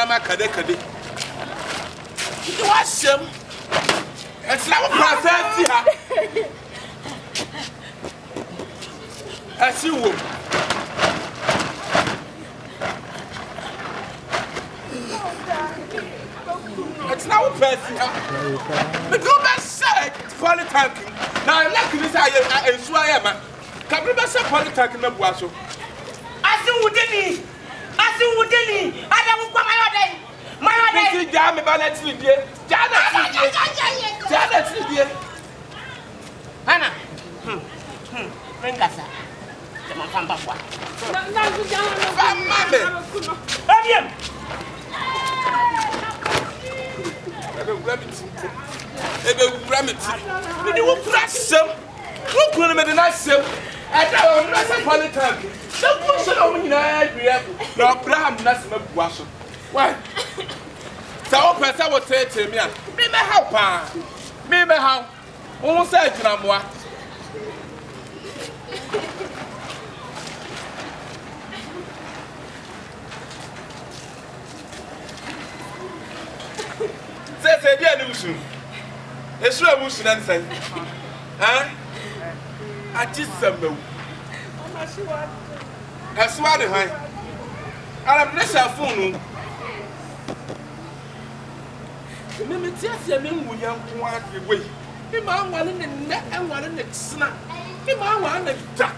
Yama Kade. You watch him. It's now a process here. As you will. It's now a process here. The government said polytanking. Now I'm like this. I swear, man. Can you say polytanking? No, Boasso. I don't want my day. This is Jammy Ballet. Janet, Hannah. Bring us up. Come on, come back. So person will say to me, me help me how almost said to Namwa. Say, dear Lucian, it's your Lucian and say, huh? I just some no. I swear to her, I'm not a phone. Mimi tiasia me nwuya nko adwe me ma anwale ne nne anwale ne tsena me ma anwale ne da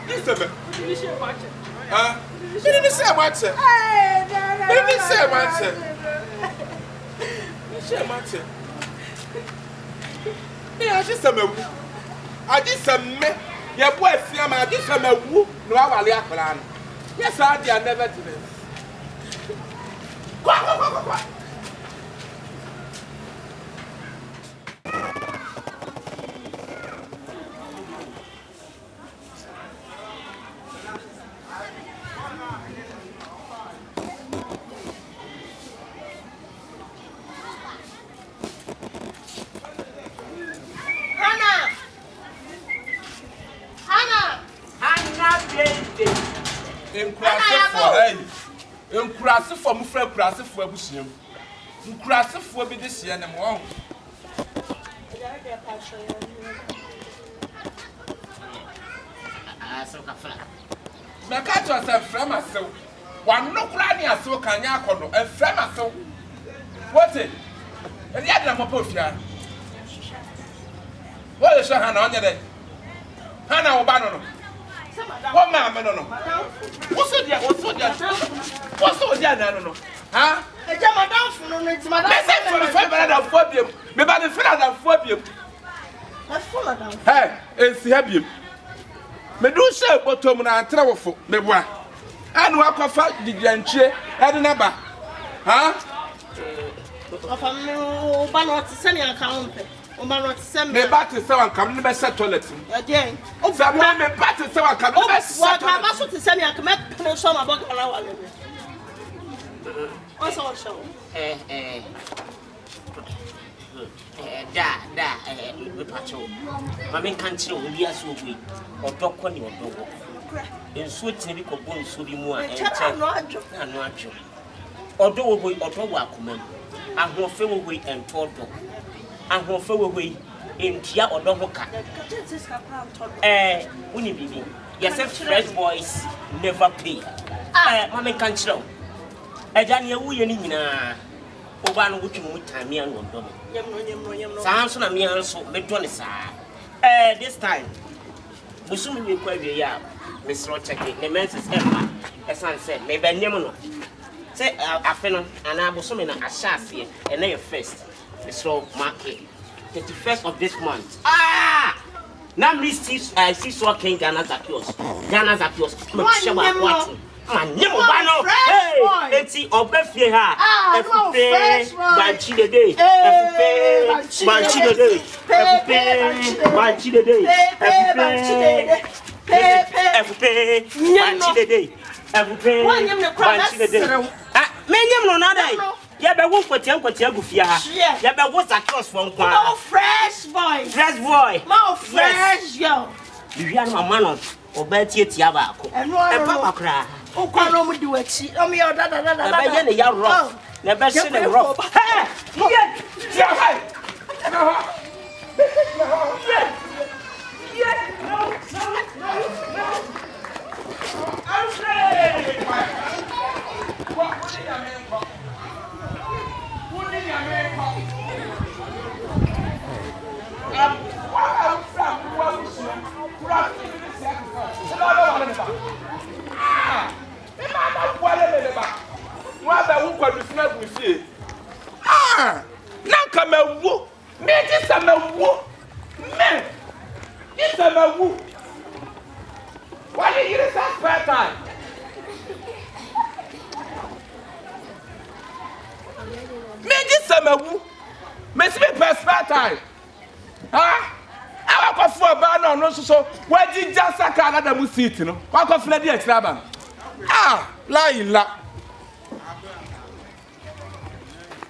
isebe ni she mache ah ni se mache ni se mache ni she mache ni a ji same ye bo afia ma a ji same wu no awale akra no yes I dey never do this kwa Enkurase for mu fra kurase for abusiam. Enkurase for bi this year na mo. So ka fra. Me ka to say fra masew. Wan no kura ni asew kan nya akodo. E fra masew. What it? E dia na mo pofia. What is Hana on there? Hana Obano. What man no. What's the dia? What's the dia no? Huh? E je madam funu no ti madam. Me say for the five brother phobia. Me ba the brother phobia. That's full madam. Hey, ensi ha biem. Me do say bottom na antra wofo me boa. Anu akofa digantwe e de na ba. Huh? Ofa me ba no ti se me account. Me back to someone come to the toilet. Again. Oh, me back to someone come to the what I must to send me a commit to some about an hour. What's all show? Patrol. Mammy can't you be as we or talk on your dog. In sweet, maybe could go so be more and not you. Although we or welcome, I will fill away and told dog. And who fell away in Tia or Dohoka. Winnie Bibi. Yes, fresh boys never pay. Mammy can't show. A Jania Wuyana. Oban would you time me and one dog. Samson and me also, Medonisa. This time, we soon will query ya, Miss Rochaki, the man's Emma, as I said, maybe Nemono. Say, I fell and I was summoning a chassis and then first. So market 31st of this month. Now I see so King Ghana's Zakios. Ghana's Zakios. Hey, let's see Obefia. Banchi the day. Banchi the day. Banchi the day. Banchi the day. Banchi the day. Menyam no day. Ya be wo kwatia gufia ha. Ya be wo Zakios from kwa. No fresh boy. Fresh boy. No fresh yo. You hear my man. Oba tietia baako. Papa kra. O kwa no mu di wachi. O me oda da. Ba ye ne ya rough. Na ba se ne rough. Hey! Yeah, hey! No. Yeah. No. I'm saying. What did you mean? What did you mean? So where did just a Canada seat, you know? What of Lady Extraban? La.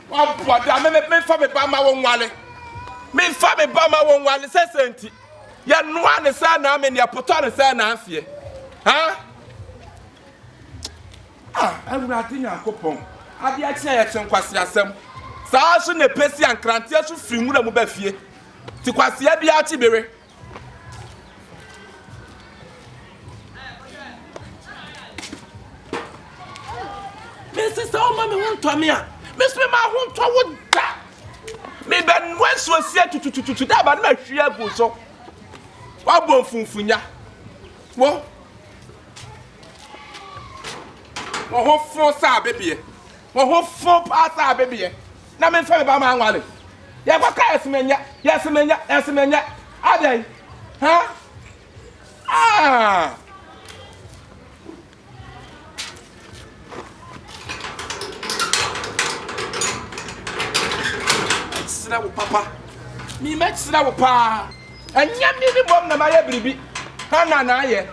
What I me for me by my own wallet. Me for me by my own wallet, says ya no one is son, I mean, your potton is an answer. I'm writing a coupon. I'll be at some question. So I shouldn't pay and crantiers to free with a mobile fee. To Quasia be out here. Mrs. Mama won't tell me. Miss Mama won't tell me that. Me ben once was here to that, but my share goes so. What won't funfunya? What? What for, sir, baby? What for, pass, baby? Now, me for my wallet. Yeah, what kind of yes, man, are they? Huh? Papa, me make snaw pa, and yammy bomb na my baby. Hana na ye.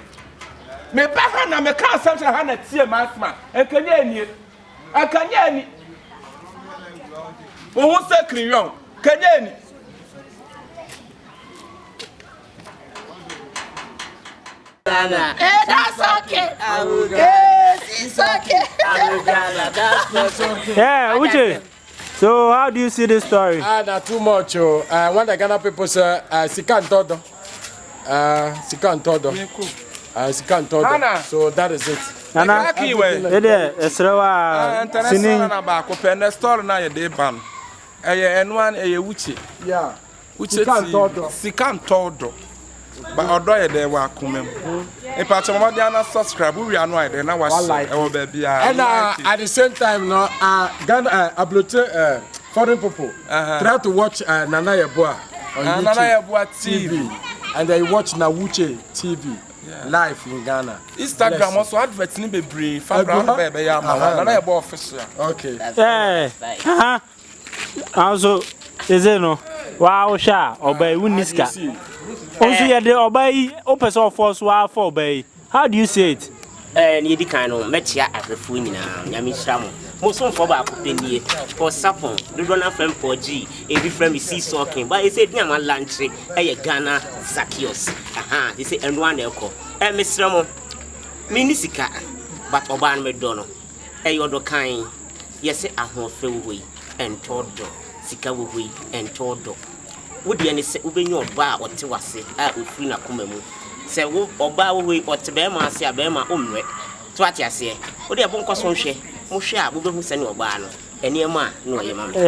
Me back na me can't something Hana tea man, and can ye? Who say Crion? Can ye? That's okay. Yes, it's okay. Yeah, Uche. So how do you see this story? Not too much. When the Ghana people say, SIKA NTO ODO. SIKA NTO ODO. SIKA NTO ODO. So that is it. Nana, yeah. SIKA NTO ODO. But although they were coming, if I told them subscribe, we are not there. Now was baby. And at the same time, no, Ghana upload foreign people try to watch Nana Yeboah on YouTube TV, and they watch Uche TV live in Ghana. Instagram also advertising be brief. Baby, Nana Yeboah official. Okay. Yeah. Also, is it no? Wow, sha, obey Wuniska. Also, yeah, the obey opens all force while for obey. How do you say it? Near kind of metia at the Funina, Yami Shamo. Most of our opinion for Sapon, the runner from 4G, every friend we see talking, but he said, Yama Lantry, a Ghana Zakios. Aha, he said, and one elko. And Miss Ramo, Minisika, but Oban Medono, a yodo kind, yes, a whole fill way, and Todo, Sika way, and Todo. Would you any say, Ube your bar or Tiwasi, at Ufina Kumemu? Say, or bow way or Tebema, say a Bema umre. To what I say, would you have one cosson share? Musha, Ube who send your barn, and your man, no, your mamma.